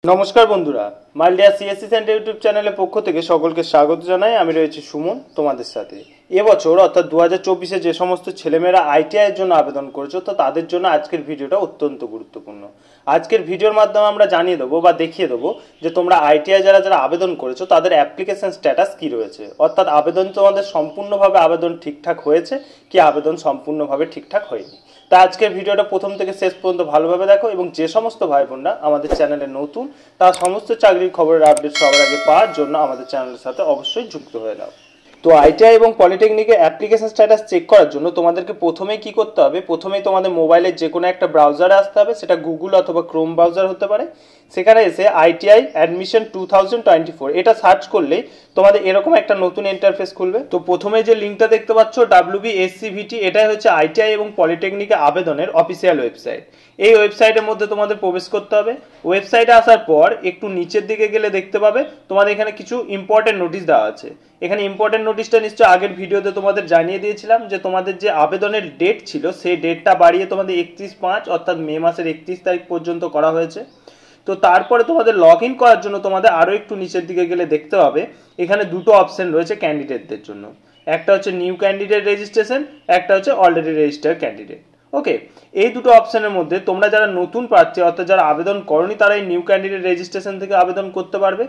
নমস্কার বন্ধুরা, মালডিয়া CSC centre YouTube চ্যানেলের পক্ষ থেকে সকলকে স্বাগত জানাই। আমি রয়েছি সুমন তোমাদের সাথে। এবছর অর্থাৎ 2024-এ যে সমস্ত ছেলেমেয়েরা আইটিআই এর জন্য আবেদন করেছো, তো তাদের জন্য আজকের ভিডিওটা অত্যন্ত গুরুত্বপূর্ণ। আজকের ভিডিওর মাধ্যমে আমরা জানিয়ে দেবো বা দেখিয়ে দেবো যে তোমরা আইটিআই যারা আবেদন করেছো তাদের অ্যাপ্লিকেশন স্ট্যাটাস কি রয়েছে, অর্থাৎ আবেদন তোমাদের সম্পূর্ণভাবে আবেদন ঠিকঠাক হয়েছে কি আবেদন সম্পূর্ণভাবে ঠিকঠাক হয়নি। তা আজকের ভিডিওটা প্রথম থেকে শেষ পর্যন্ত ভালোভাবে দেখো, এবং যে সমস্ত ভাই বোনরা আমাদের চ্যানেলে নতুন তারা সমস্ত চাকরির খবরের আপডেট সবার আগে পাওয়ার জন্য আমাদের চ্যানেলের সাথে অবশ্যই যুক্ত হয়ে যাও। তো আইটিআই এবং পলিটেকনিকের অ্যাপ্লিকেশন স্ট্যাটাস চেক করার জন্য তোমাদেরকে প্রথমেই কি করতে হবে, প্রথমেই তোমাদের মোবাইলের যে কোনো একটা ব্রাউজারে আসতে হবে, সেটা গুগল অথবা ক্রোম ব্রাউজার হতে পারে। সেখানে এসে আইটিআই অ্যাডমিশন 2024 এটা সার্চ করলেই তোমাদের এরকম একটা নতুন ইন্টারফেস খুলবে। তো প্রথমে যে লিঙ্কটা দেখতে পাচ্ছ WBSCVT, এটাই হচ্ছে আইটিআই এবং পলিটেকনিকে আবেদনের অফিসিয়াল ওয়েবসাইট। এই ওয়েবসাইটের মধ্যে তোমাদের প্রবেশ করতে হবে। ওয়েবসাইটে আসার পর একটু নিচের দিকে গেলে দেখতে পাবে তোমাদের এখানে কিছু ইম্পর্টেন্ট নোটিশ দেওয়া আছে। এখানে ইম্পর্টেন্ট নোটিশটা নিশ্চয়ই আগের ভিডিওতে তোমাদের জানিয়ে দিয়েছিলাম যে তোমাদের যে আবেদনের ডেট ছিল সেই ডেটটা বাড়িয়ে তোমাদের 31/5 অর্থাৎ মে মাসের 31 তারিখ পর্যন্ত করা হয়েছে। তো তারপরে তোমাদের লগ ইন করার জন্য তোমাদের আরও একটু নিচের দিকে গেলে দেখতে পাবে এখানে দুটো অপশন রয়েছে ক্যান্ডিডেটদের জন্য। একটা হচ্ছে নিউ ক্যান্ডিডেট রেজিস্ট্রেশন, একটা হচ্ছে অলরেডি রেজিস্টার্ড ক্যান্ডিডেট। ওকে, এই দুটো অপশনের মধ্যে তোমরা যারা নতুন প্রার্থী অর্থাৎ যারা আবেদন করনি তারা এই নিউ ক্যান্ডিডেট রেজিস্ট্রেশন থেকে আবেদন করতে পারবে।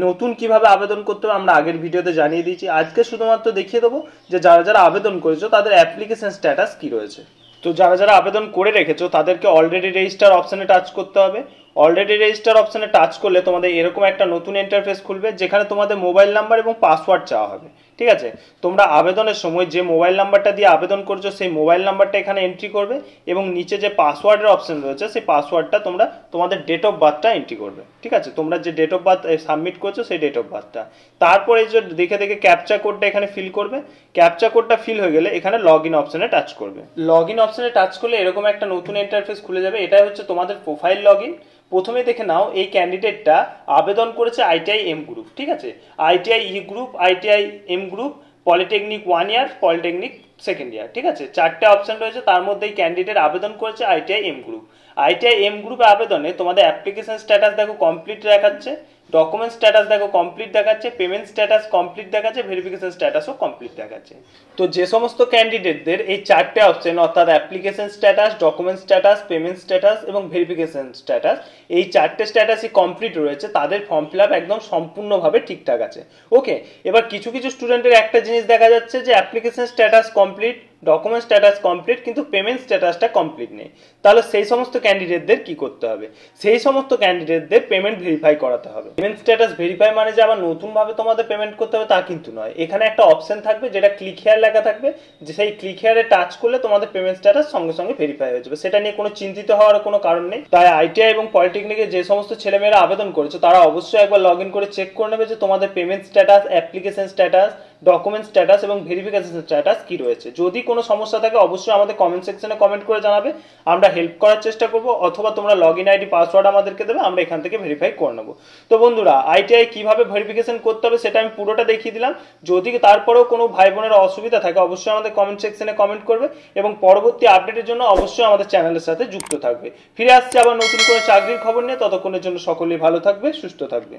নতুন কিভাবে আবেদন করতে হবে আমরা আগের ভিডিওতে জানিয়ে দিয়েছি। আজকে শুধুমাত্র দেখিয়ে দেবো যে যারা যারা আবেদন করেছো তাদের অ্যাপ্লিকেশন স্ট্যাটাস কি রয়েছে। তো যারা যারা আবেদন করে রেখেছো তাদেরকে অলরেডি রেজিস্টার অপশনে টাচ করতে হবে। অলরেডি রেজিস্টার অপশনে টাচ করলে তোমাদের এরকম একটা নতুন ইন্টারফেস খুলবে যেখানে তোমাদের মোবাইল নাম্বার এবং পাসওয়ার্ড চাওয়া হবে। ঠিক আছে, তোমরা আবেদনের সময় যে মোবাইল নাম্বারটা দিয়ে আবেদন করছো সেই মোবাইল নাম্বারটা এখানে এন্ট্রি করবে, এবং নিচে যে পাসওয়ার্ডের অপশন রয়েছে সেই পাসওয়ার্ডটা তোমরা তোমাদের ডেট অফ বার্থটা এন্ট্রি করবে। ঠিক আছে, তোমরা যে ডেট অফ বার্থ সাবমিট করছো সেই ডেট অফ বার্থটা। তারপরে যে দেখে দেখে ক্যাপচা কোডটা এখানে ফিল করবে। ক্যাপচা কোডটা ফিল হয়ে গেলে এখানে লগ ইন অপশনে টাচ করবে। লগ ইন অপশনে টাচ করলে এরকম একটা নতুন ইন্টারফেস খুলে যাবে। এটাই হচ্ছে তোমাদের প্রোফাইল লগ ইন। প্রথমে দেখে নাও এই ক্যান্ডিডেটটা আবেদন করেছে আইটিআই এম গ্রুপ। ঠিক আছে, ITI E group, ITI M group, polytechnic 1 year, polytechnic 2nd year. ঠিক আছে, চারটে অপশন রয়েছে, তার মধ্যে এই ক্যান্ডিডেট আবেদন করেছে ITI M group. ITI M গ্রুপে আবেদনে তোমাদের অ্যাপ্লিকেশন স্ট্যাটাস দেখো কমপ্লিট দেখাচ্ছে, ডকুমেন্ট স্ট্যাটাস দেখো কমপ্লিট দেখাচ্ছে, পেমেন্ট স্ট্যাটাস কমপ্লিট দেখাচ্ছে, ভেরিফিকেশন স্ট্যাটাসও কমপ্লিট দেখাচ্ছে। তো যে সমস্ত ক্যান্ডিডেটদের এই চারটে অপশন অর্থাৎ application status, document status, payment status এবং ভেরিফিকেশন স্ট্যাটাস, এই চারটে স্ট্যাটাসই কমপ্লিট রয়েছে তাদের ফর্ম ফিল আপ একদম সম্পূর্ণভাবে ঠিকঠাক আছে। ওকে, এবার কিছু কিছু স্টুডেন্টের একটা জিনিস দেখা যাচ্ছে যে application status complete, document status complete, কিন্তু পেমেন্ট স্ট্যাটাসটা কমপ্লিট নেই। তাহলে সেই সমস্ত ক্যান্ডিডেটদের কি করতে হবে? সেই সমস্ত ক্যান্ডিডেটদের পেমেন্ট ভেরিফাই করাতে হবে। পেমেন্ট স্ট্যাটাস ভেরিফাই মানে যে আবার নতুনভাবে তোমাদের পেমেন্ট করতে হবে তা কিন্তু নয়। এখানে একটা অপশন থাকবে যেটা ক্লিক হেয়ার লেখা থাকবে, যে সেই ক্লিক হেয়ারে টাচ করলে তোমাদের পেমেন্ট স্ট্যাটাস সঙ্গে সঙ্গে ভেরিফাই হয়ে যাবে। সেটা নিয়ে কোনো চিন্তিত হওয়ার কোনো কারণ নেই। তাই আইটিআই এবং পলিটেকনিকে যে সমস্ত ছেলেমেয়েরা আবেদন করেছো তারা অবশ্যই একবার লগ ইন করে চেক করে নেবে যে তোমাদের payment status, application status, document status এবং ভেরিফিকেশন স্ট্যাটাস কি রয়েছে। যদি কোনো সমস্যা থাকে অবশ্যই আমাদের কমেন্ট সেকশনে কমেন্ট করে জানাবে, আমরা হেল্প করার চেষ্টা করব, অথবা তোমরা লগ ইন আইডি পাসওয়ার্ড আমাদেরকে দেবে, আমরা এখান থেকে ভেরিফাই করে নেবো। তো বন্ধুরা, আইটিআই কিভাবে ভেরিফিকেশন করতে হবে সেটা আমি পুরোটা দেখিয়ে দিলাম। যদি তারপরেও কোনো ভাই বোনের অসুবিধা থাকে অবশ্যই আমাদের কমেন্ট সেকশনে কমেন্ট করবে, এবং পরবর্তী আপডেটের জন্য অবশ্যই আমাদের চ্যানেলের সাথে যুক্ত থাকবে। ফিরে আসছে আবার নতুন করে চাকরির খবর নিয়ে, ততক্ষণের জন্য সকলেই ভালো থাকবে, সুস্থ থাকবে।